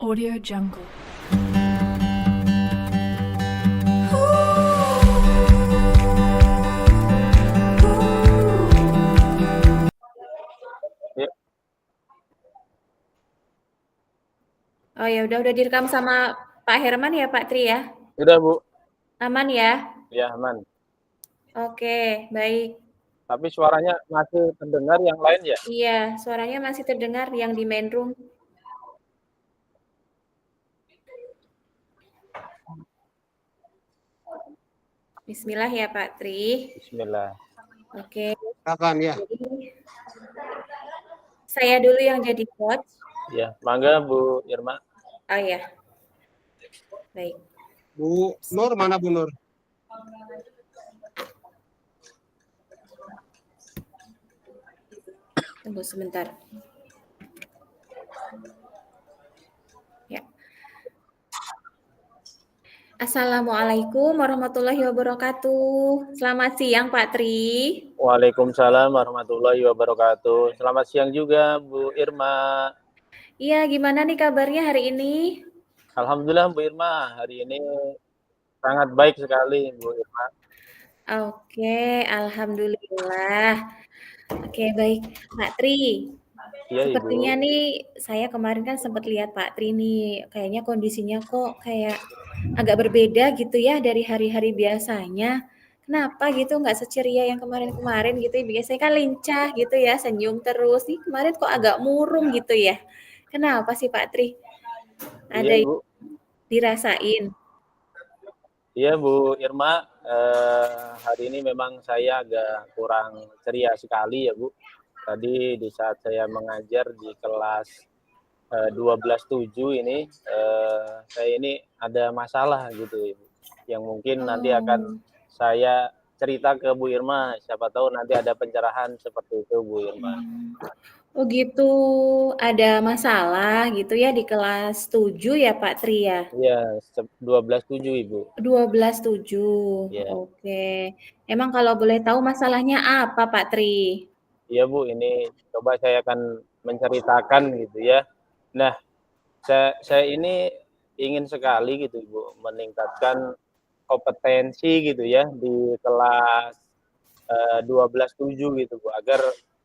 Audio Jungle. Ya, Oh ya udah direkam sama Pak Herman ya Pak Tri ya? sudah Bu. Aman ya? Ya, aman. Oke, baik. Tapi suaranya masih terdengar yang lain ya? Iya, suaranya masih terdengar yang di main room. Bismillah ya Pak Tri. Bismillah. Oke, Kapan ya? jadi saya dulu yang jadi coach. Ya, mangga Bu Irma. Oh ya, baik. Bu Nur, mana Bu Nur? Tunggu sebentar. Ya. Assalamualaikum warahmatullahi wabarakatuh. Selamat siang Pak Tri. Waalaikumsalam warahmatullahi wabarakatuh. Selamat siang juga Bu Irma. Iya, gimana nih kabarnya hari ini? Alhamdulillah Bu Irma, hari ini sangat baik sekali Bu Irma. Oke, alhamdulillah. Oke, baik. Pak Tri, Iya sepertinya Ibu. nih saya kemarin kan sempat lihat Pak Tri nih, kayaknya kondisinya kok kayak agak berbeda gitu ya dari hari-hari biasanya. Kenapa gitu nggak seceria yang kemarin-kemarin gitu ya? Biasanya kan lincah gitu ya, senyum terus. Nih kemarin kok agak murung gitu ya. Kenapa sih Pak Tri? Iya Ada yang Bu. dirasain? Iya Bu Irma, hari ini memang saya agak kurang ceria sekali ya Bu. Tadi di saat saya mengajar di kelas 12-7 ini, saya ini ada masalah gitu Ibu, yang mungkin nanti akan Oh. saya cerita ke Bu Irma, siapa tahu nanti ada pencerahan seperti itu Bu Irma. Oh gitu, ada masalah gitu ya di kelas 7 ya Pak Tri ya? Iya, 12-7 Ibu. 12-7, Ya, oke. Emang kalau boleh tahu masalahnya apa Pak Tri? iya Bu, ini coba saya akan menceritakan gitu ya. Nah, saya ini ingin sekali gitu Ibu meningkatkan kompetensi gitu ya di kelas 12-7 gitu Bu, agar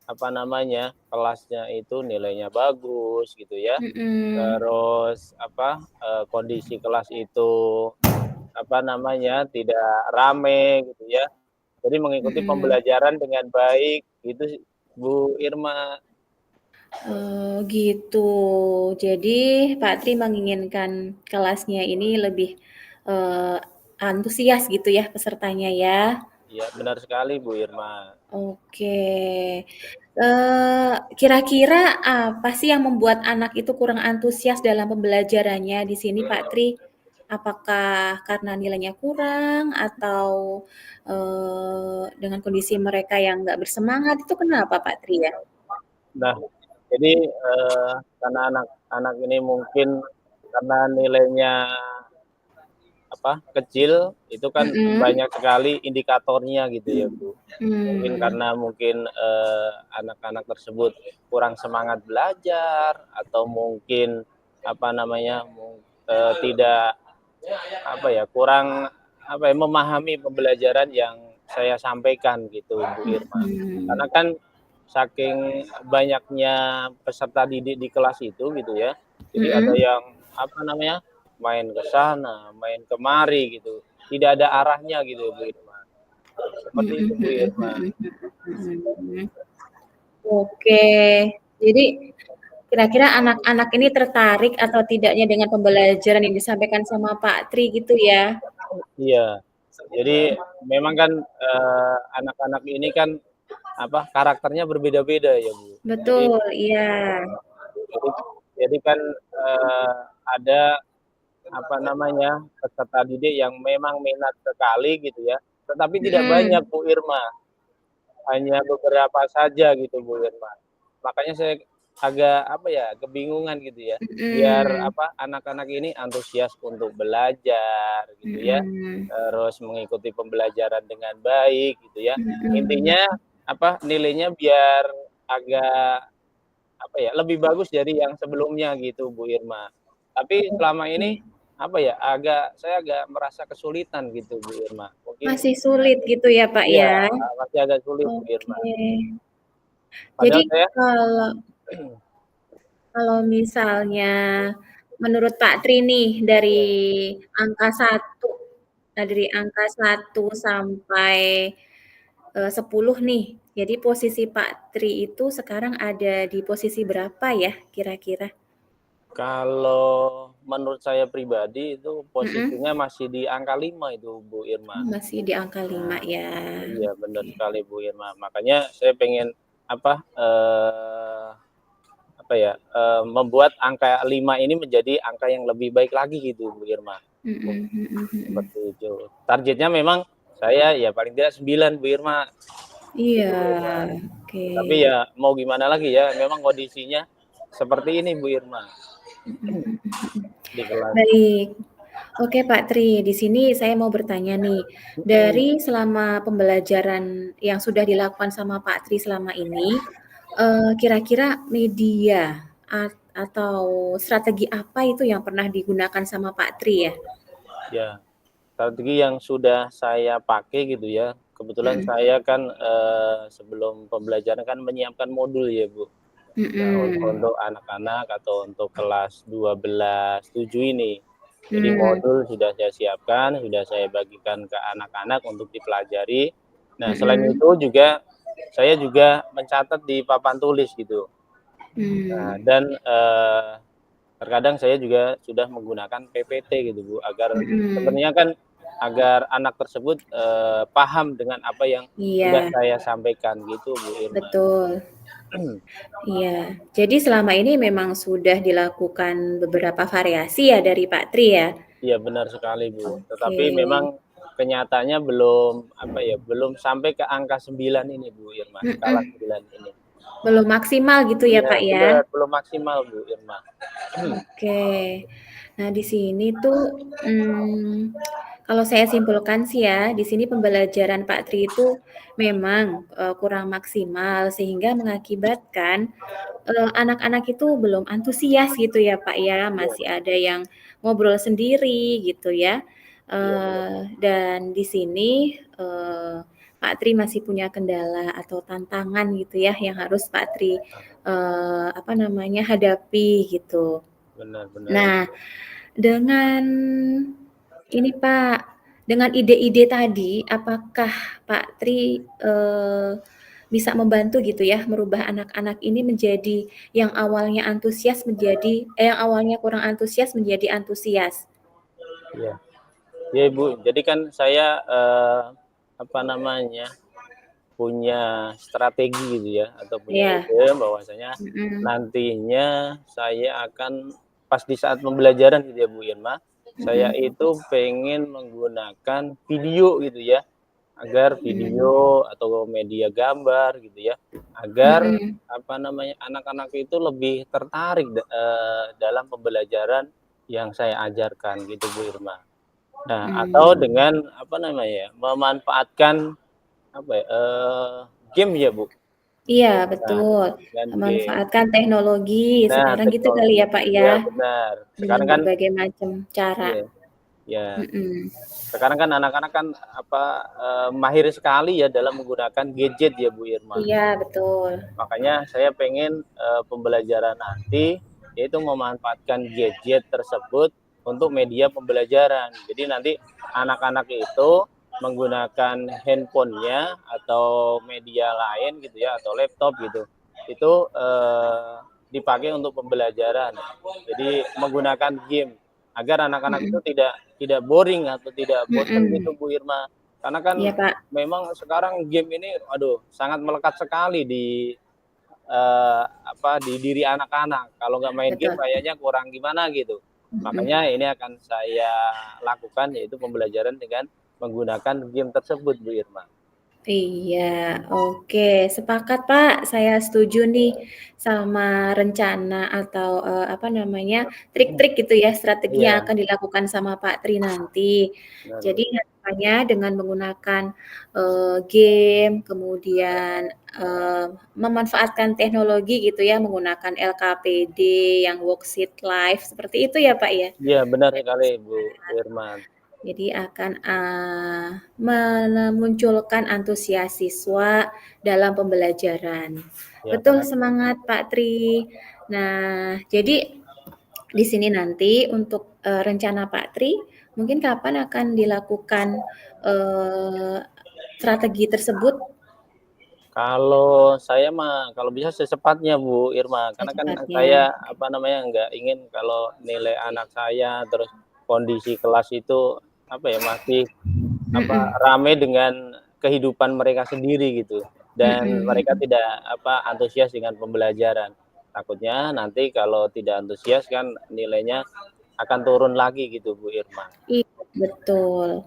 apa namanya, kelasnya itu nilainya bagus gitu ya. Mhm, Terus apa, kondisi kelas itu apa namanya, tidak rame gitu ya. Jadi mengikuti mhm. pembelajaran dengan baik gitu Bu Irma. Oh gitu. Jadi Pak Tri menginginkan kelasnya ini lebih, eee, antusias gitu ya pesertanya ya? Iya, benar sekali Bu Irma. Oke. Kira-kira apa sih yang membuat anak itu kurang antusias dalam pembelajarannya di sini, Pak Tri? Apakah karena nilainya kurang atau, dengan kondisi mereka yang nggak bersemangat, itu kenapa, Pak Tri ya? Nah, jadi, karena anak-anak ini mungkin karena nilainya apa, kecil, itu kan Mhm, banyak sekali indikatornya gitu ya, Bu. Mungkin mmm, karena mungkin, anak-anak tersebut kurang semangat belajar atau mungkin apa namanya, tidak apa ya, kurang apa ya, memahami pembelajaran yang saya sampaikan gitu, Bu Irma. Karena mhm, kan saking banyaknya peserta didik di kelas itu gitu ya, jadi ada mhm, yang apa namanya, main ke sana, main kemari gitu, tidak ada arahnya gitu, Bu Irma. Seperti mhm itu, Bu mhm Irma. mhm mhm. Oke, jadi kira-kira anak-anak ini tertarik atau tidaknya dengan pembelajaran yang disampaikan sama Pak Tri gitu ya? Iya. Jadi memang kan, anak-anak ini kan apa, karakternya berbeda-beda ya, Bu. Jadi Betul, iya. jadi jadi kan, ada apa namanya, peserta didik yang memang minat sekali gitu ya, tetapi tidak banyak Mhm, Bu Irma, hanya beberapa saja gitu Bu Irma. Makanya saya agak apa ya, kebingungan gitu ya, biar mhm, apa, anak-anak ini antusias untuk belajar gitu ya, mhm, terus mengikuti pembelajaran dengan baik gitu ya. mhm, Intinya apa, nilainya biar agak apa ya, lebih bagus dari yang sebelumnya gitu Bu Irma. Tapi selama ini apa ya, saya agak merasa kesulitan gitu Bu Irma. Mungkin Masih sulit gitu ya, Pak, iya, ya? masih agak sulit Bu Irma. Oke. Jadi Padahal saya kalau misalnya menurut Pak Tri nih dari ya, angka 1, dari angka 1 sampai 10 nih. Jadi posisi Pak Tri itu sekarang ada di posisi berapa ya kira-kira? kalau menurut saya pribadi itu Mhm. posisinya masih di angka 5 itu Bu Irma. Masih di angka 5 Nah, ya. iya benar Oke. sekali Bu Irma. Makanya saya pengen membuat angka 5 ini menjadi angka yang lebih baik lagi gitu Bu Irma. Mhm mhm mhm. Seperti itu. Targetnya memang saya ya paling tidak 9 Bu Irma. Iya, Gitu Bu Irma. oke. Tapi ya mau gimana lagi ya, memang kondisinya seperti ini Bu Irma Mhm mhm mhm. di kelas. Baik. Oke Pak Tri, di sini saya mau bertanya nih, dari selama pembelajaran yang sudah dilakukan sama Pak Tri selama ini, kira-kira media atau strategi apa itu yang pernah digunakan sama Pak Tri ya? Ya, strategi yang sudah saya pakai gitu ya. Kebetulan Mhm. saya kan sebelum pembelajaran kan menyiapkan modul ya Bu. Nah, Mhm. untuk anak-anak atau untuk kelas 12, 7 ini. Jadi Mmm. modul sudah saya siapkan, sudah saya bagikan ke anak-anak untuk dipelajari. Nah, selain Mhm. itu juga saya juga mencatat di papan tulis gitu. Nah, Mmm. dan terkadang saya juga sudah menggunakan PPT gitu Bu, agar Mhm. sebenarnya kan agar anak tersebut paham dengan apa yang sudah Iya, saya sampaikan gitu Bu Irma. betul. Iya. Jadi selama ini memang sudah dilakukan beberapa variasi ya dari Pak Tri ya? Iya benar sekali Bu, Oke. tetapi memang kenyataannya belum belum sampai ke angka 9 ini Bu Irma, skala Mhm. 9 ini. Belum maksimal gitu ya, Iya Pak, ya? benar, belum maksimal Bu Irma. Oke. Nah, di sini tuh, kalau saya simpulkan sih ya, di sini pembelajaran Pak Tri itu memang, kurang maksimal sehingga mengakibatkan, anak-anak itu belum antusias gitu ya, Pak, ya, Iya masih ada yang ngobrol sendiri gitu ya. iya benar. Dan di sini, Pak Tri masih punya kendala atau tantangan gitu ya yang harus Pak Tri, hadapi gitu. Benar benar. Nah, dengan ini Pak, dengan ide-ide tadi, apakah Pak Tri, bisa membantu gitu ya, merubah anak-anak ini menjadi yang awalnya antusias yang awalnya kurang antusias menjadi antusias? Iya. Iya Ibu, jadi kan saya apa namanya, punya strategi gitu ya, atau punya Iya, ide bahwasanya mhm, nantinya saya akan pas di saat pembelajaran gitu ya Bu Irma, saya mhm, itu pengen menggunakan video gitu ya, agar mmm, video atau media gambar gitu ya, agar mhm, apa namanya, anak-anak itu lebih tertarik dalam pembelajaran yang saya ajarkan gitu Bu Irma. Nah, atau mmm. dengan apa namanya ya, memanfaatkan apa ya, game ya Bu. Iya, Nah, betul. dengan game. Memanfaatkan teknologi Nah, sekarang gitu kali teknologi. ya, Pak, ya? Iya benar. Dengan Sekarang kan berbagai macam cara. iya, ya. Mhm. Sekarang kan anak-anak kan mahir sekali ya dalam menggunakan gadget ya Bu Irma. Iya, betul. Makanya saya pengen pembelajaran nanti yaitu memanfaatkan gadget tersebut untuk media pembelajaran. Jadi nanti anak-anak itu menggunakan handphonenya atau media lain gitu ya atau laptop gitu. Itu dipakai untuk pembelajaran. Jadi menggunakan game agar anak-anak itu Mhm. tidak boring atau tidak bosan gitu Mhm. Bu Irma. Karena kan Iya, Pak. memang sekarang game ini aduh sangat melekat sekali di diri anak-anak. Kalau nggak main game Betul. kayaknya kurang gimana gitu. Mhm. Makanya ini akan saya lakukan yaitu pembelajaran dengan menggunakan game tersebut Bu Irma. Iya, oke, sepakat, Pak. Saya setuju nih sama rencana atau, trik-trik gitu ya, strategi yang Iya, akan dilakukan sama Pak Tri nanti. benar Jadi Bu. Makanya dengan menggunakan, game, kemudian, memanfaatkan teknologi gitu ya, menggunakan LKPD yang worksheet live, seperti itu ya, Pak, ya? Iya, benar sekali Bu Irma. Jadi akan, memunculkan antusias siswa dalam pembelajaran. Ya, Betul, karena semangat Pak Tri. Nah, jadi di sini nanti untuk, rencana Pak Tri, mungkin kapan akan dilakukan, strategi tersebut? kalau saya mah kalau bisa secepatnya Bu Irma, karena kan Secepatnya. saya apa namanya nggak ingin kalau nilai anak saya terus kondisi kelas itu apa ya masih apa Mhm, rame dengan kehidupan mereka sendiri gitu dan mhm, mereka mhm. tidak apa antusias dengan pembelajaran. Takutnya nanti kalau tidak antusias kan nilainya akan turun lagi gitu Bu Irma. Iya, betul.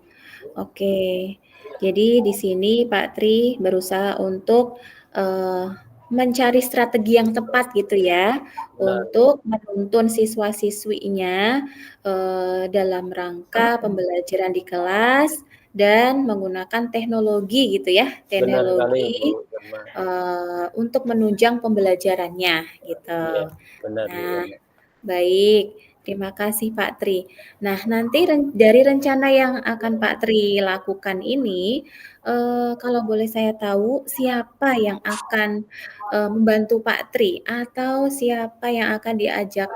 Oke. Jadi di sini Pak Tri berusaha untuk, eee, mencari strategi yang tepat gitu ya, Benar, untuk menuntun siswa-siswinya, dalam rangka pembelajaran di kelas dan menggunakan teknologi gitu ya, benar sekali Bu teknologi, Irma. untuk menunjang pembelajarannya gitu. Iya, benar Bu Nah, Irma. baik, terima kasih Pak Tri. Nah, nanti dari rencana yang akan Pak Tri lakukan ini, kalau boleh saya tahu siapa yang akan, membantu Pak Tri atau siapa yang akan diajak,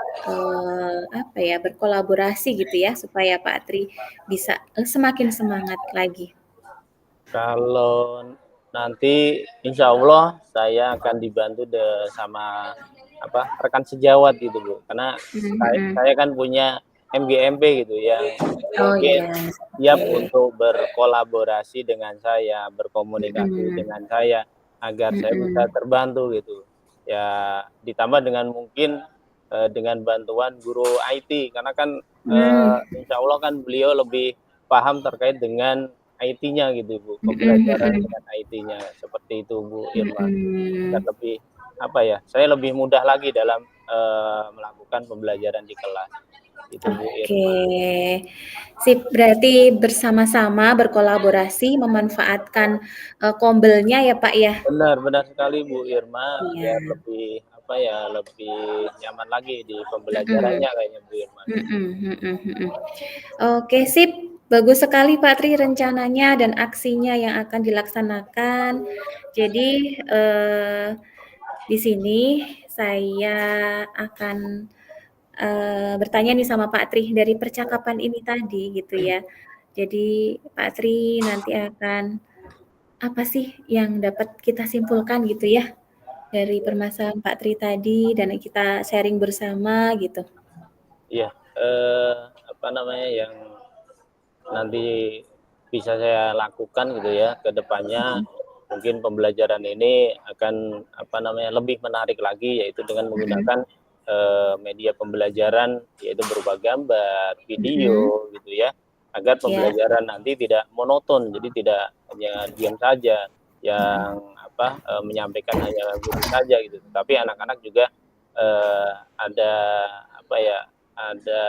apa ya, berkolaborasi gitu ya supaya Pak Tri bisa, semakin semangat lagi? Kalau nanti insya Allah saya akan dibantu sama apa rekan sejawat gitu Bu, karena Mhm, mhm. saya kan punya MGMP gitu yang Oh iya, mungkin siap oke. untuk berkolaborasi dengan saya, berkomunikasi Mhm, dengan saya agar saya bisa mhm. terbantu gitu. Ya ditambah dengan mungkin dengan bantuan guru IT karena kan Mmm, insya Allah kan beliau lebih paham terkait dengan IT-nya gitu Bu, mhm, pembelajaran mhm. dengan IT-nya, seperti itu Bu Irma. Agar Mhm. lebih, apa ya, saya lebih mudah lagi dalam, melakukan pembelajaran di kelas, itu Bu Oke, Irma. sip. Berarti bersama-sama berkolaborasi memanfaatkan, kombelnya ya, Pak, ya? Benar benar sekali Bu Irma, biar Iya. lebih, apa ya, lebih nyaman lagi di Mhm. pembelajarannya kayaknya Bu Irma. Mhm, mhm, mhm. Oke, sip. Bagus sekali Pak Tri rencananya dan aksinya yang akan dilaksanakan. Jadi, di sini saya akan, bertanya nih sama Pak Tri, dari percakapan ini tadi gitu ya. Jadi Pak Tri nanti akan apa sih yang dapat kita simpulkan gitu ya, dari permasalahan Pak Tri tadi dan kita sharing bersama gitu? Iya, apa namanya, yang nanti bisa saya lakukan gitu ya, ke depannya Mhm, mungkin pembelajaran ini akan, apa namanya, lebih menarik lagi, yaitu dengan mhm, menggunakan, media pembelajaran, yaitu berupa gambar, mhm, video, gitu ya, agar iya, pembelajaran nanti tidak monoton, jadi tidak hanya diam saja, mhm, yang, apa, menyampaikan hanya guru saja gitu, tapi anak-anak juga, ada, apa ya, ada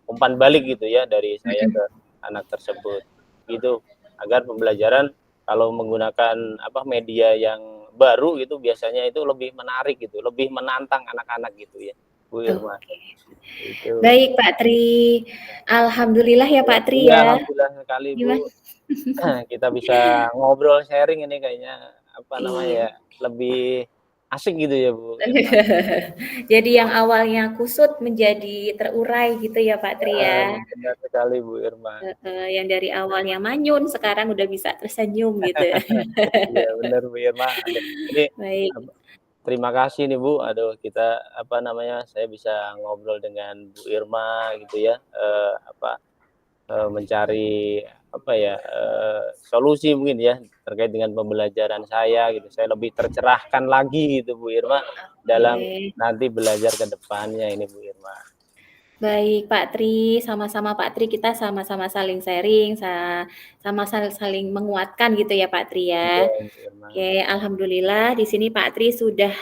umpan balik gitu ya dari saya mhm. ke anak tersebut, gitu. Agar pembelajaran kalau menggunakan apa media yang baru itu biasanya itu lebih menarik gitu, lebih menantang anak-anak gitu ya, Bu Irma. Oke. Itu. Baik Pak Tri. Alhamdulillah ya Iya Pak Tri iya, ya. alhamdulillah sekali Bu, Gimana? kita bisa ngobrol sharing ini kayaknya apa namanya Iya. ya, lebih asik gitu ya Bu Irma. Jadi yang awalnya kusut menjadi terurai gitu ya Pak Tri Heeh, ya. benar sekali Bu Irma. Heeh, yang dari awalnya manyun sekarang udah bisa tersenyum gitu. Iya benar Bu Irma, aduh ini Baik. terima kasih nih Bu, aduh kita apa namanya, saya bisa ngobrol dengan Bu Irma gitu ya, apa, mencari apa ya, solusi mungkin ya terkait dengan pembelajaran saya gitu. Saya lebih tercerahkan lagi gitu Bu Irma dalam Oke. nanti belajar ke depannya ini Bu Irma. Baik Pak Tri, sama-sama Pak Tri kita sama-sama saling sharing, sama saling menguatkan gitu ya Pak Tri Iya ya. Bu Irma. Oke, alhamdulillah di sini Pak Tri sudah,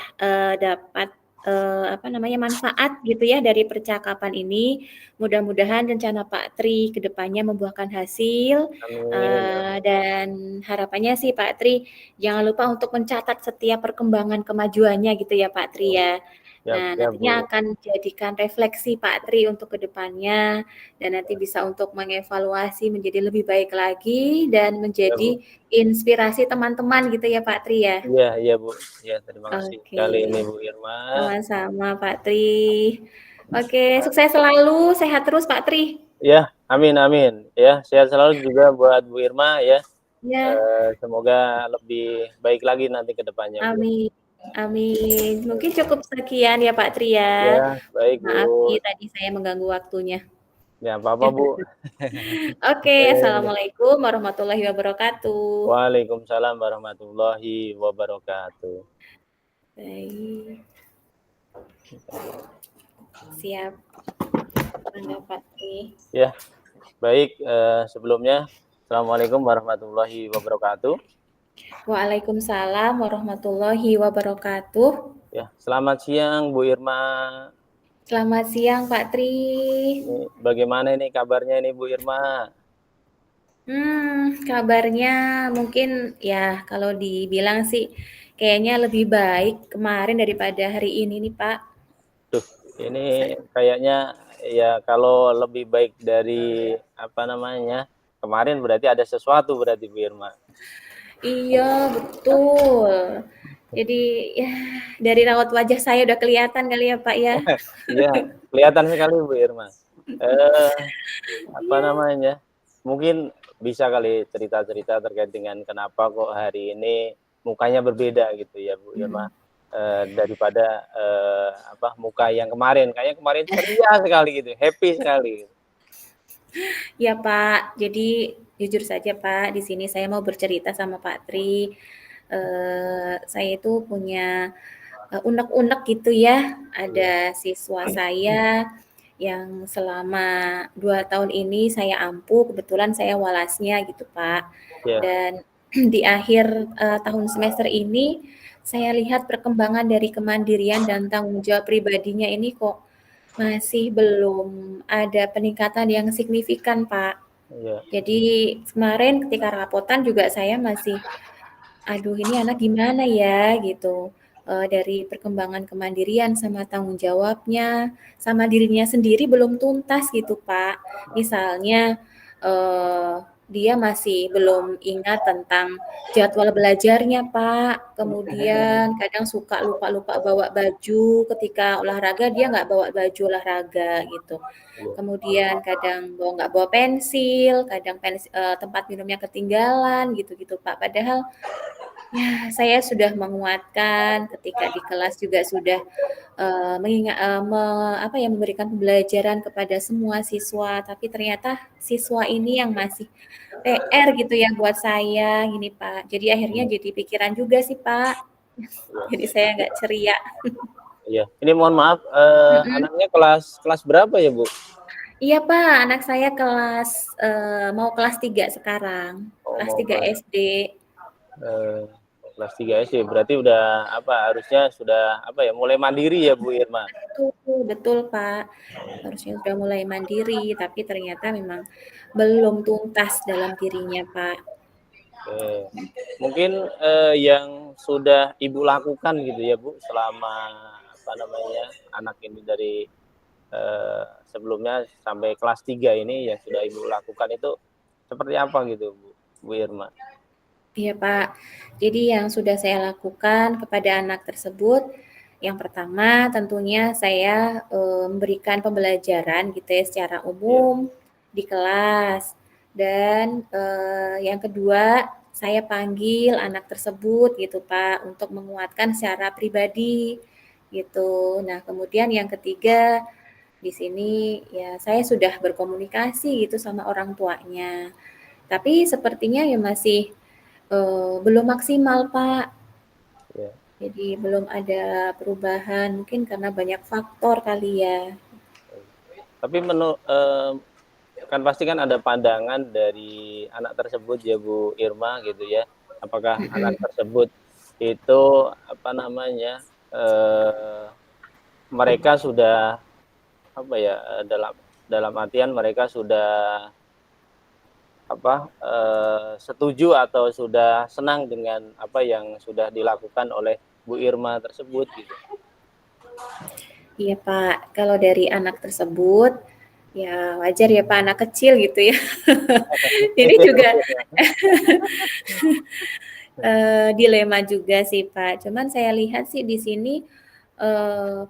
dapat manfaat gitu ya dari percakapan ini. Mudah-mudahan rencana Pak Tri ke depannya membuahkan hasil, Amin. dan harapannya sih Pak Tri jangan lupa untuk mencatat setiap perkembangan kemajuannya gitu ya Pak Tri ya. Siap, Nah, siap, nantinya Bu. akan jadikan refleksi Pak Tri untuk ke depannya dan nanti bisa untuk mengevaluasi menjadi lebih baik lagi dan Ya, Bu. menjadi inspirasi teman-teman gitu ya Pak Tri ya. Iya, iya, Bu. Ya, terima kasih Oke. sekali ini Bu Irma. Sama-sama Pak Tri. Oke, sukses selalu, sehat terus Pak Tri. Ya, amin, amin. Ya, sehat selalu juga buat Bu Irma ya. Ya, Semoga lebih baik lagi nanti ke depannya, Bu. amin. Amin. Mungkin cukup sekian ya Pak Tri ya. Ya, baik, Bu. Maaf nih tadi saya mengganggu waktunya. Ya, apa-apa, Bu. Oke, Eh, Assalamualaikum warahmatullahi wabarakatuh. Waalaikumsalam warahmatullahi wabarakatuh. Baik, siap. Mangga Pak Tri. Ya, baik. Sebelumnya, Assalamualaikum warahmatullahi wabarakatuh. Waalaikumsalam warahmatullahi wabarakatuh. Ya, selamat siang Bu Irma. Selamat siang Pak Tri. Ini bagaimana ini kabarnya ini Bu Irma? Kabarnya mungkin ya kalau dibilang sih kayaknya lebih baik kemarin daripada hari ini nih Pak. Duh, ini kayaknya ya kalau lebih baik dari apa namanya kemarin berarti ada sesuatu berarti Bu Irma. Iya betul. Jadi ya dari raut wajah saya udah kelihatan kali ya Pak ya. Iya, kelihatan sekali Bu Irma. Eh, apa Iya. namanya? Mungkin bisa kali cerita-cerita terkait dengan kenapa kok hari ini mukanya berbeda gitu ya Bu Irma. Hmm. Daripada apa muka yang kemarin, kayaknya kemarin ceria sekali gitu, happy sekali. Ya Pak, jadi jujur saja Pak, di sini saya mau bercerita sama Pak Tri. Saya itu punya unek-unek gitu ya. Iya, Ada siswa saya yang selama 2 tahun ini saya ampuh, kebetulan saya walasnya gitu Pak. iya, Dan di akhir tahun semester ini saya lihat perkembangan dari kemandirian dan tanggung jawab pribadinya ini kok masih belum ada peningkatan yang signifikan Pak. iya, Jadi kemarin ketika rapotan juga saya masih, aduh ini anak gimana ya gitu, dari perkembangan kemandirian sama tanggung jawabnya, sama dirinya sendiri belum tuntas gitu, Pak. Misalnya, eee, dia masih belum ingat tentang jadwal belajarnya, Pak. Kemudian kadang suka lupa-lupa bawa baju, ketika olahraga dia nggak bawa baju olahraga gitu. iya, Kemudian kadang nggak bawa pensil, kadang tempat minumnya ketinggalan gitu-gitu, Pak. Padahal ya, saya sudah menguatkan ketika di kelas juga sudah, memberikan pembelajaran kepada semua siswa, tapi ternyata siswa ini yang masih PR gitu ya buat saya, gini Pak. Jadi akhirnya iya, jadi pikiran juga sih Pak, jadi saya nggak ceria. iya. Ini mohon maaf, Mhm. anaknya kelas kelas berapa ya Bu? Iya Pak, anak saya mau kelas 3 sekarang, Oh kelas mau 3 SD. eh, kelas 3 SD, berarti udah apa harusnya sudah apa ya mulai mandiri ya Bu Irma? Betul betul Pak. Harusnya sudah mulai mandiri, tapi ternyata memang belum tuntas dalam dirinya, Pak. Oke. Mungkin yang sudah Ibu lakukan gitu ya Bu selama apa namanya anak ini dari sebelumnya sampai kelas 3 ini yang sudah Ibu lakukan itu seperti apa gitu Bu Irma? Iya, Pak. Jadi yang sudah saya lakukan kepada anak tersebut, yang pertama tentunya saya, memberikan pembelajaran gitu ya secara Iya, umum di kelas dan, yang kedua saya panggil anak tersebut gitu, Pak, untuk menguatkan secara pribadi gitu. Nah, kemudian yang ketiga di sini ya saya sudah berkomunikasi gitu sama orang tuanya. Tapi sepertinya ya masih, belum maksimal, Pak. iya. Jadi belum ada perubahan, mungkin karena banyak faktor kali ya. Tapi kan pasti kan ada pandangan dari anak tersebut ya Bu Irma gitu ya. Apakah anak Mhm. tersebut itu apa namanya, eee mereka sudah apa ya, dalam artian mereka sudah setuju atau sudah senang dengan apa yang sudah dilakukan oleh Bu Irma tersebut gitu. Iya Pak, kalau dari anak tersebut, ya wajar ya Pak, anak kecil gitu ya. Ini juga dilema juga sih Pak. Cuman saya lihat sih di sini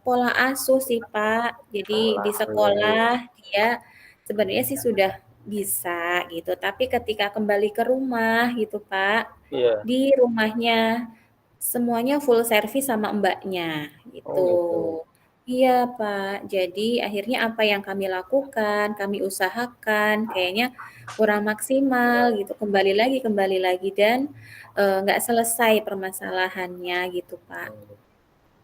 pola asuh sih Pak. Jadi di sekolah dia sebenarnya sih sudah bisa gitu, tapi ketika kembali ke rumah gitu Pak, Iya. di rumahnya semuanya full service sama mbaknya Oh gitu. gitu. Iya Pak, jadi akhirnya apa yang kami lakukan, kami usahakan kayaknya kurang maksimal gitu, kembali lagi dan nggak selesai permasalahannya gitu Pak.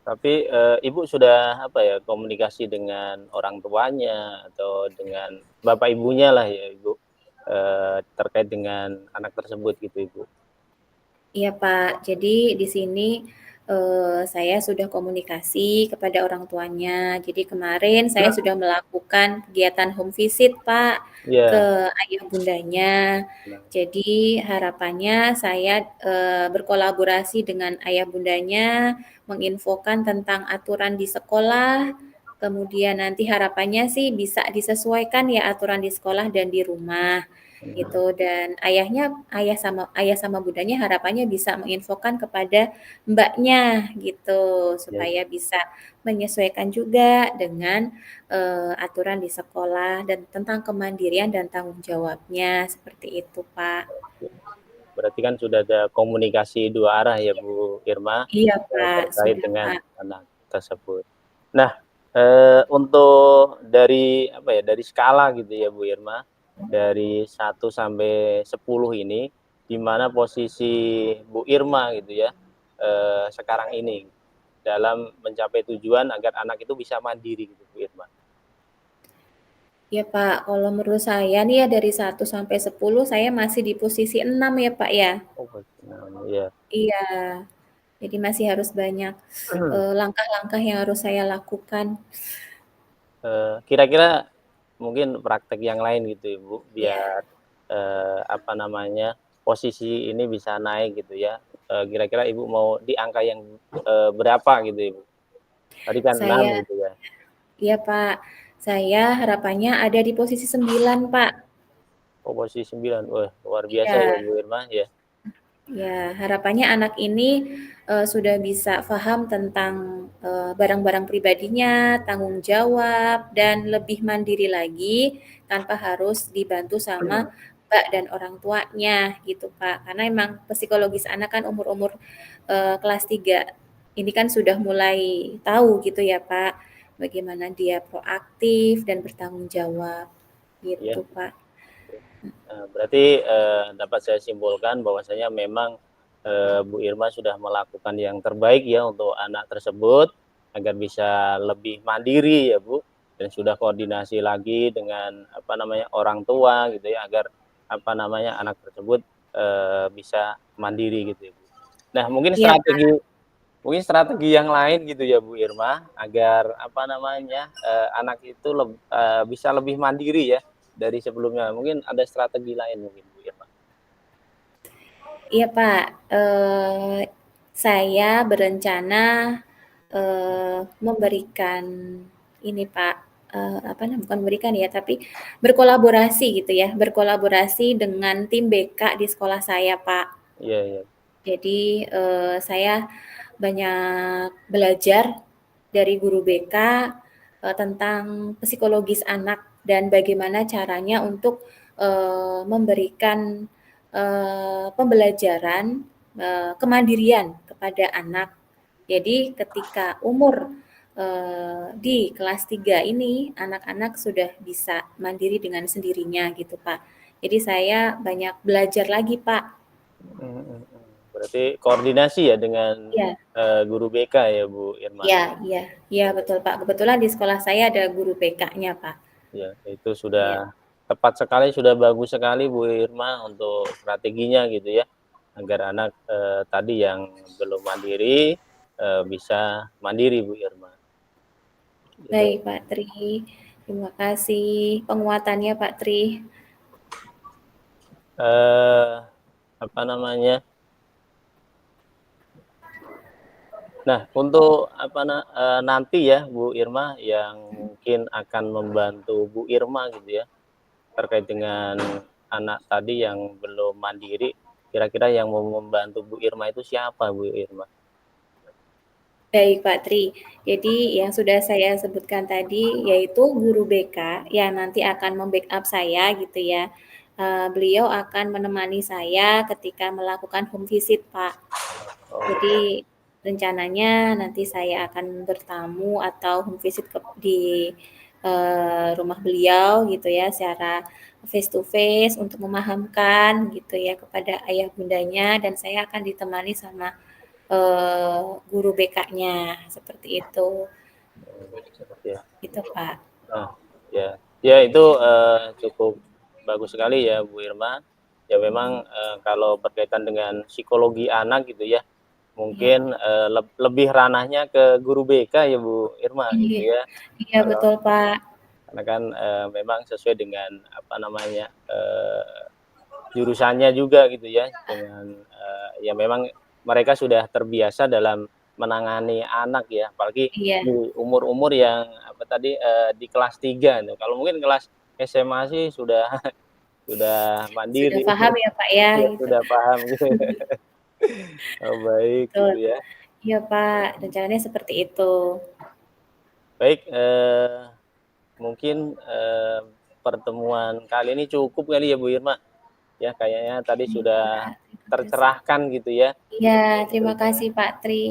Tapi Ibu sudah apa ya, komunikasi dengan orang tuanya atau dengan bapak ibunya lah ya Ibu, terkait dengan anak tersebut gitu Ibu? Iya Pak, jadi di sini saya sudah komunikasi kepada orang tuanya. Jadi kemarin saya sudah melakukan kegiatan home visit Pak ke Iya. ayah bundanya. Nah, Jadi harapannya saya berkolaborasi dengan ayah bundanya, menginfokan tentang aturan di sekolah. Kemudian nanti harapannya sih bisa disesuaikan ya aturan di sekolah dan di rumah gitu. Dan ayah sama bundanya harapannya bisa menginfokan kepada mbaknya gitu, ya, supaya bisa menyesuaikan juga dengan aturan di sekolah dan tentang kemandirian dan tanggung jawabnya seperti itu, Pak. berarti kan sudah ada komunikasi dua arah ya Bu Irma, Iya, Pak, terkait sudah, dengan Pak. anak tersebut. Nah, untuk dari apa ya, dari skala gitu ya Bu Irma, dari 1 sampai 10 ini, di mana posisi Bu Irma gitu ya, sekarang ini dalam mencapai tujuan agar anak itu bisa mandiri gitu Bu Irma? Ya Pak, kalau menurut saya nih ya dari 1 sampai 10 saya masih di posisi 6 ya Pak ya. Oh, nah, iya. Iya, jadi masih harus banyak langkah-langkah yang harus saya lakukan. Kira-kira mungkin praktek yang lain gitu Ibu, Ya, biar, apa namanya, posisi ini bisa naik gitu ya, kira-kira Ibu mau di angka yang, berapa gitu Ibu? Tadi kan 6 saya gitu ya? iya Pak, saya harapannya ada di posisi 9 Pak. Oh posisi 9, wah luar biasa ya Iya. Bu Irma ya. Ya, harapannya anak ini sudah bisa paham tentang barang-barang pribadinya, tanggung jawab, dan lebih mandiri lagi tanpa harus dibantu sama mbak dan orang tuanya gitu Pak. Karena emang psikologis anak kan umur-umur kelas 3 ini kan sudah mulai tahu gitu ya Pak, bagaimana dia proaktif dan bertanggung jawab Iya. gitu Pak. Berarti, dapat saya simpulkan bahwasanya memang, Bu Irma sudah melakukan yang terbaik ya untuk anak tersebut, agar bisa lebih mandiri ya Bu, dan sudah koordinasi lagi dengan apa namanya, orang tua gitu ya, agar apa namanya, anak tersebut, bisa mandiri gitu ya Bu. Nah Iya Pak. mungkin strategi yang lain gitu ya Bu Irma, agar apa namanya, anak itu bisa lebih mandiri ya, dari sebelumnya, mungkin ada strategi lain mungkin Bu Irma? Iya Pak, saya berencana memberikan ini Pak, apa namanya, bukan memberikan ya, tapi berkolaborasi gitu ya, berkolaborasi dengan tim BK di sekolah saya Pak. Iya iya. Jadi saya banyak belajar dari guru BK tentang psikologis anak dan bagaimana caranya untuk memberikan pembelajaran kemandirian kepada anak. Jadi ketika umur di kelas 3 ini anak-anak sudah bisa mandiri dengan sendirinya gitu Pak. Jadi saya banyak belajar lagi Pak. Mhm mhm. Berarti koordinasi ya dengan, Iya. guru BK ya Bu Irma? Iya iya iya betul, Pak. Kebetulan di sekolah saya ada guru BK-nya, Pak. Ya, itu Iya. sudah tepat sekali, sudah bagus sekali Bu Irma untuk strateginya gitu ya, agar anak, tadi yang belum mandiri, bisa mandiri Bu Irma. Baik Pak Tri, terima kasih penguatannya Pak Tri. Apa namanya? Nah, untuk nanti ya Bu Irma yang mungkin akan membantu Bu Irma gitu ya, terkait dengan anak tadi yang belum mandiri, kira-kira yang mau membantu Bu Irma itu siapa Bu Irma? Baik Pak Tri, jadi yang sudah saya sebutkan tadi yaitu guru BK yang nanti akan membackup saya gitu ya. Beliau akan menemani saya ketika melakukan home visit Pak. Oh, Jadi rencananya nanti saya akan bertamu atau home visit di rumah beliau gitu ya secara face to face untuk memahamkan gitu ya kepada ayah bundanya dan saya akan ditemani sama guru BK-nya seperti itu. ya. Itu Pak. Nah, ya, ya itu cukup bagus sekali ya Bu Irma. Ya memang kalau berkaitan dengan psikologi anak gitu ya, Iya. mungkin lebih ranahnya ke guru BK ya Bu Irma gitu Iya, ya. iya Kalau betul Pak. karena kan memang sesuai dengan apa namanya jurusannya juga gitu ya, dengan ya memang mereka sudah terbiasa dalam menangani anak ya, apalagi Iya, di umur-umur yang apa tadi di kelas 3 tuh. Kalau mungkin kelas SMA sih sudah sudah sudah mandiri, paham ya Pak ya ya gitu. sudah paham gitu. Oh, baik Betul. gitu ya. Iya Pak, rencananya seperti itu. Baik, mungkin pertemuan kali ini cukup kali ya Bu Irma. Ya kayaknya tadi Baik sudah Pak, terima kasih. tercerahkan gitu ya. Iya, terima kasih Pak Tri.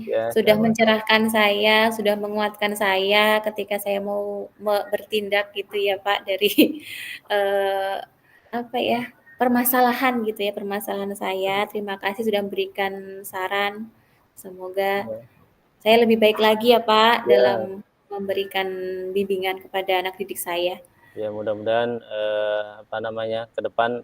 Ya, Sudah sama-sama. mencerahkan saya, sudah menguatkan saya ketika saya mau bertindak gitu ya Pak dari eh, apa ya permasalahan gitu ya permasalahan saya. Terima kasih sudah memberikan saran. Semoga saya lebih baik lagi ya Pak Ya, dalam memberikan bimbingan kepada anak didik saya. ya mudah-mudahan apa namanya ke depan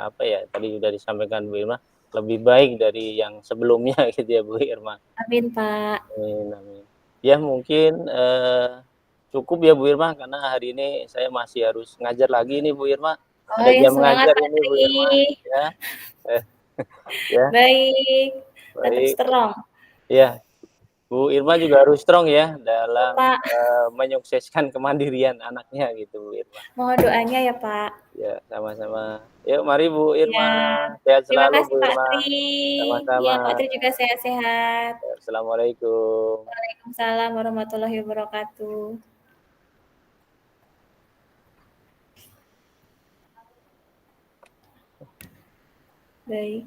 apa ya tadi sudah disampaikan Bu Irma lebih baik dari yang sebelumnya gitu ya Bu Irma. Amin Pak. Amin, amin. Ya mungkin cukup ya Bu Irma karena hari ini saya masih harus ngajar lagi nih Bu Irma. Oh Ada ya jam semangat ngajar Pak ini Bu Tri. Irma ya. Eh, ya, Baik, tetap baik. strong. Ya, Bu Irma juga harus strong ya Ya, dalam Pak. menyukseskan kemandirian anaknya gitu Bu Irma. Mohon doanya ya, Pak. Ya, sama-sama. Yuk, mari Bu Irma. Ya. Sehat Terima selalu kasih Bu Pak Irma. Tri. Sama-sama. Ya, Pak Tri juga sehat-sehat. Ya, assalamualaikum. Waalaikumsalam warahmatullahi wabarakatuh. Baik.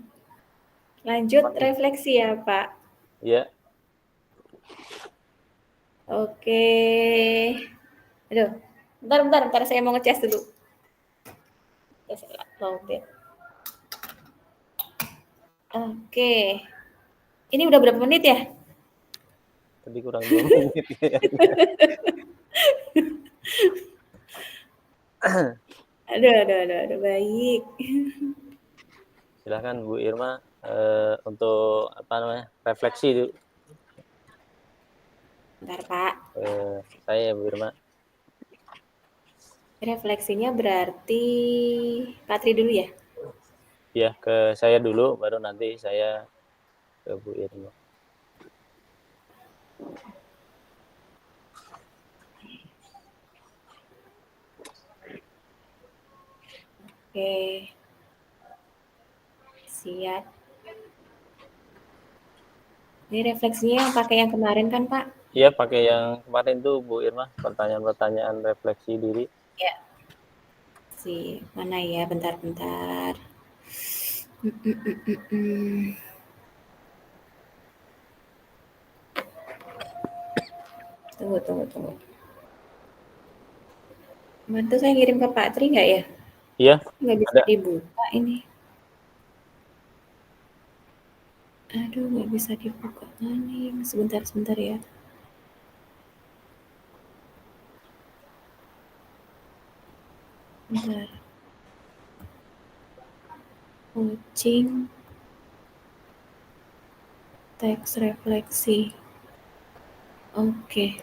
Lanjut refleksi ya, Pak. Ya, Oke. Aduh. Bentar, saya mau ngecas dulu. Lowbat. Oke. Ini udah berapa menit ya? tadi kurang 2 menit. Aduh. Baik. Silakan Bu Irma untuk apa namanya? Refleksi dulu. Bentar, Pak. Saya Bu Irma. Refleksinya berarti Patri dulu ya? Ya, ke saya dulu baru nanti saya ke Bu Irma. Oke. Siap. Ini refleksinya yang pakai yang kemarin kan, Pak? Iya, pakai yang kemarin tuh Bu Irma, pertanyaan-pertanyaan refleksi diri. Ya. Mana ya? Bentar. Tunggu. Mantu saya ngirim ke Pak Tri nggak ya? Iya, Nggak bisa ada. dibuka ini. Aduh, nggak bisa dibuka nih. Sebentar ya. Bentar. Coaching. Teks refleksi. Oke.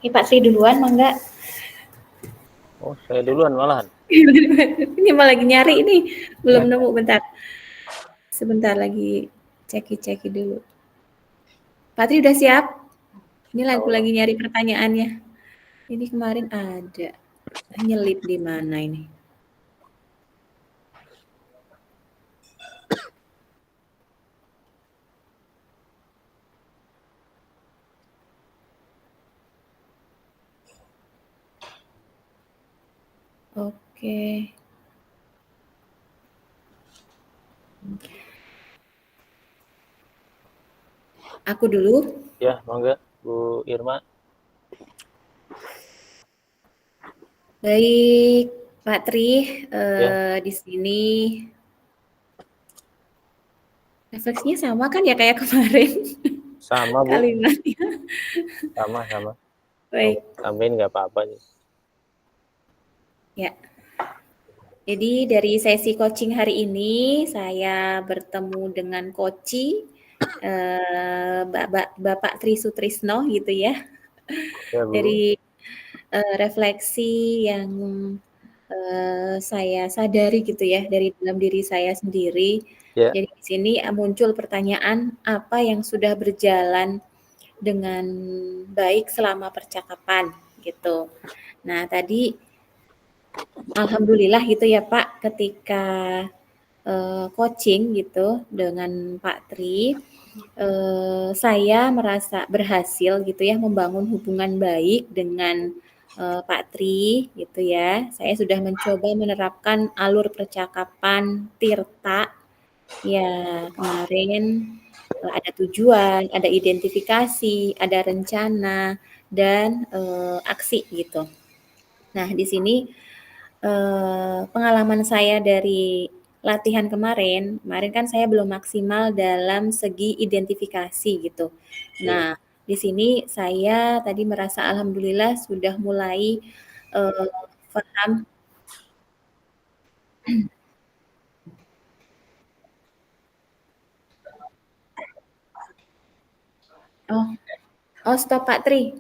Ini Pak Tri duluan, mangga. Oh, saya duluan malahan. Ini malah lagi nyari ini, belum nemu, bentar. Sebentar lagi ceki dulu. Pak Tri udah siap? Ini aku lagi nyari pertanyaannya. Ini kemarin ada. Nyelip di mana ini? Oke. Aku dulu. Ya, mangga Bu Irma. Baik, Pak Tri, Ya. di sini refleksinya sama kan ya kayak kemarin? Sama, Bu. Kalimatnya. Sama. Baik. Tambahin nggak apa-apa sih. Ya. Jadi dari sesi coaching hari ini saya bertemu dengan coach Bapak Tri Sutrisno gitu ya. Ya, Bu. Dari refleksi yang saya sadari gitu ya dari dalam diri saya sendiri. Ya. Jadi di sini muncul pertanyaan apa yang sudah berjalan dengan baik selama percakapan gitu. Nah, tadi alhamdulillah gitu ya Pak, ketika coaching gitu dengan Pak Tri, saya merasa berhasil gitu ya membangun hubungan baik dengan Pak Tri gitu ya. Saya sudah mencoba menerapkan alur percakapan Tirta. Ya, kemarin ada tujuan, ada identifikasi, ada rencana, dan aksi gitu. Nah, di sini pengalaman saya dari latihan kemarin kan saya belum maksimal dalam segi identifikasi gitu. Nah, di sini saya tadi merasa alhamdulillah sudah mulai paham. Oh stop Pak Tri.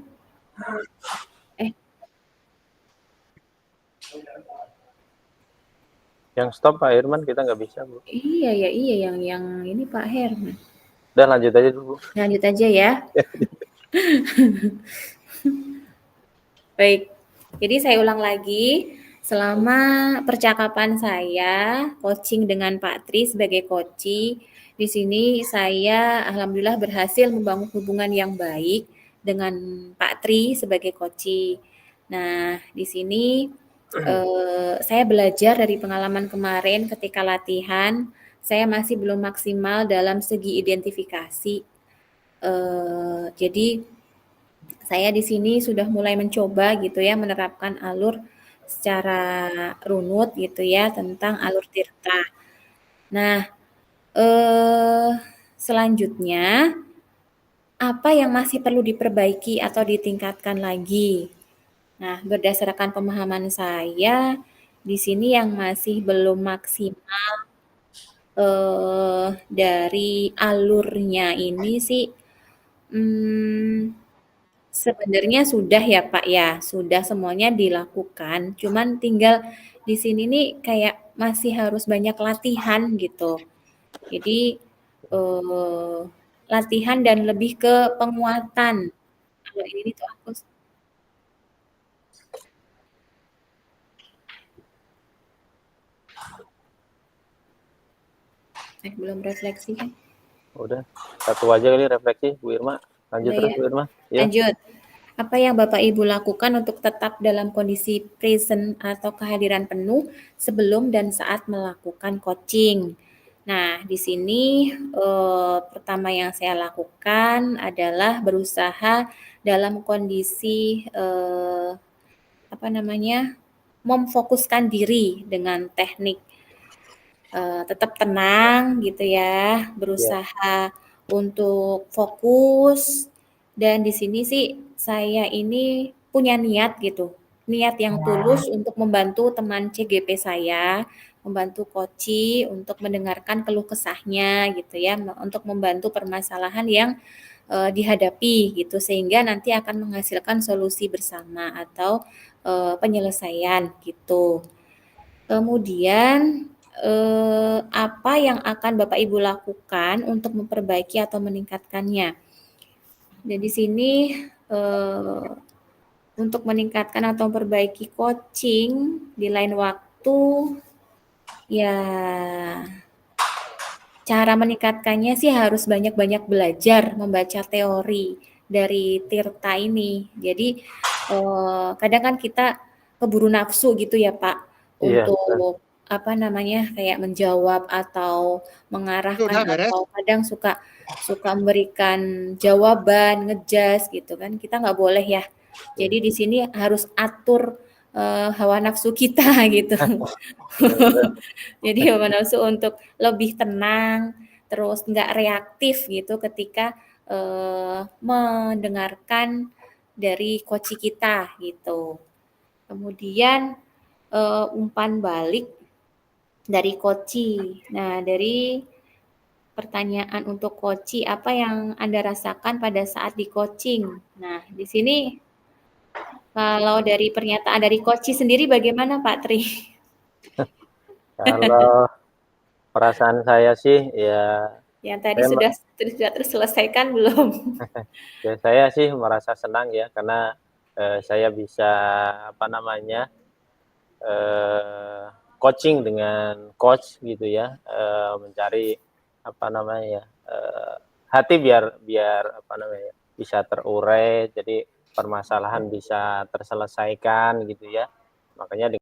Yang stop Pak Irman kita nggak bisa, Bu. Iya yang ini Pak Herman. Udah lanjut aja dulu, Bu. Lanjut aja ya. Baik. Jadi saya ulang lagi, selama percakapan saya coaching dengan Pak Tri sebagai coach, di sini saya alhamdulillah berhasil membangun hubungan yang baik dengan Pak Tri sebagai coach. Nah, di sini saya belajar dari pengalaman kemarin ketika latihan, saya masih belum maksimal dalam segi identifikasi. Jadi saya di sini sudah mulai mencoba gitu ya menerapkan alur secara runut gitu ya tentang alur tirta. Nah, selanjutnya apa yang masih perlu diperbaiki atau ditingkatkan lagi? Nah, berdasarkan pemahaman saya di sini yang masih belum maksimal dari alurnya ini sih sebenarnya sudah ya Pak ya, sudah semuanya dilakukan, cuman tinggal di sini nih kayak masih harus banyak latihan gitu. Jadi, latihan dan lebih ke penguatan. Kalau ini tuh aku belum refleksi kan? Udah, satu aja kali refleksi, Bu Irma. Lanjut terus, Bu Irma. Ya. Lanjut. Apa yang Bapak Ibu lakukan untuk tetap dalam kondisi present atau kehadiran penuh sebelum dan saat melakukan coaching? Nah, di sini pertama yang saya lakukan adalah berusaha dalam kondisi memfokuskan diri dengan teknik tetap tenang gitu ya, berusaha untuk fokus dan di sini sih saya ini punya niat gitu, niat yang tulus untuk membantu teman CGP saya membantu koci untuk mendengarkan keluh kesahnya gitu ya, untuk membantu permasalahan yang dihadapi gitu, sehingga nanti akan menghasilkan solusi bersama atau penyelesaian gitu. Kemudian apa yang akan Bapak Ibu lakukan untuk memperbaiki atau meningkatkannya? Dan di sini untuk meningkatkan atau memperbaiki coaching di lain waktu, ya cara meningkatkannya sih harus banyak-banyak belajar membaca teori dari Tirta ini. Jadi kadang kan kita keburu nafsu gitu ya Pak, Iya, betul. untuk apa namanya, kayak menjawab atau mengarahkan Sudah beres? atau kadang suka memberikan jawaban, ngejas gitu kan, kita nggak boleh ya. Jadi di sini harus atur hawa nafsu kita gitu. Jadi hawa nafsu untuk lebih tenang, terus nggak reaktif gitu ketika mendengarkan dari coach kita gitu. Kemudian umpan balik dari coach. Nah, dari pertanyaan untuk coach, apa yang Anda rasakan pada saat di coaching? Nah, di sini kalau dari pernyataan dari coach sendiri bagaimana Pak Tri? Kalau perasaan saya sih ya Yang tadi saya sudah terselesaikan belum? ya saya sih merasa senang ya karena, saya bisa apa namanya, coaching dengan coach gitu ya, mencari apa namanya ya, hati biar biar apa namanya, bisa terurai, jadi permasalahan bisa terselesaikan gitu ya. Makanya